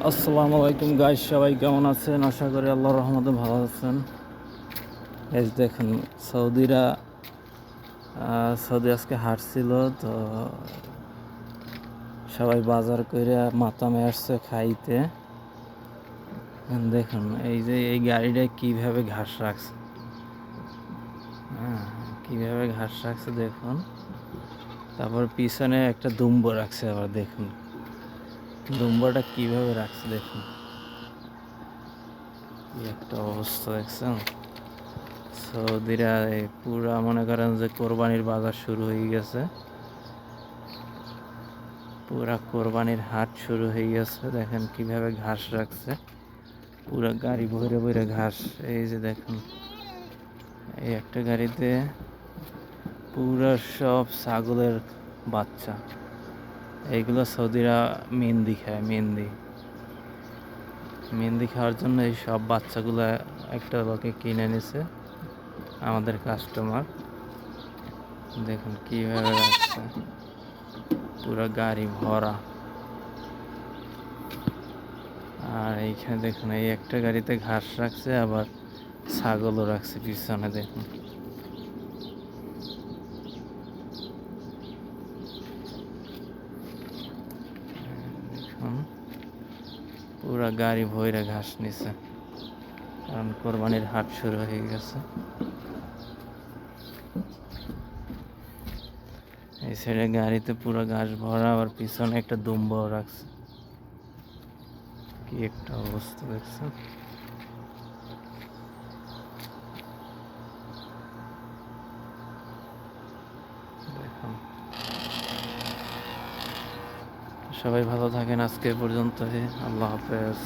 আসসালামু আলাইকুম গাইস, সবাই কেমন আছেন? আশা করি আল্লাহর রহমতে ভালো আছেন। এই দেখেন, সৌদিরা সৌদি আজকে হাঁটছিল তো, সবাই বাজার করে মাতামে আসছে খাইতে। দেখুন এই যে এই গাড়িটা কিভাবে ঘাস রাখছে, হ্যাঁ কিভাবে ঘাস রাখছে দেখুন। তারপর পিছনে একটা দুম্ব রাখছে, আবার দেখুন দুম্বটা কিভাবে রাখছে দেখুন, কি একটা অবস্থা দেখছেন। সৌদিরা পুরা মনে করেন যে কোরবানির বাজার শুরু হয়ে গেছে, পুরা কোরবানির হাট শুরু হয়ে গেছে। দেখেন কিভাবে ঘাস রাখছে, পুরা গাড়ি ভরে ভরে ঘাস। এই যে দেখুন, এই একটা গাড়িতে পুরা সব ছাগলের বাচ্চা। এইগুলো সৌদিরা মেহেন্দি খায়, মেহেন্দি মেহেন্দি খাওয়ার জন্য এই সব বাচ্চাগুলো একটা লোকে কিনে নিছে, আমাদের কাস্টমার। দেখুন কিভাবে রাখছে, পুরো গাড়ি ভরা। আর এইখানে দেখুন, এই একটা গাড়িতে ঘাস রাখছে, আবার ছাগলও রাখছে পিছনে দেখুন। দেখুন পুরা গাড়ি ভইরা ঘাস নিছে, কারণ কোরবানির হাট শুরু হয়ে গেছে। এই সাইডে গাড়িতে পুরো ঘাস ভরা, আবার পিছনে একটা দুম্বাও রাখছে। কি একটা অবস্থা দেখছেন। দেখুন, সবাই ভালো থাকেন। আজকে পর্যন্ত, আল্লাহ হাফেজ।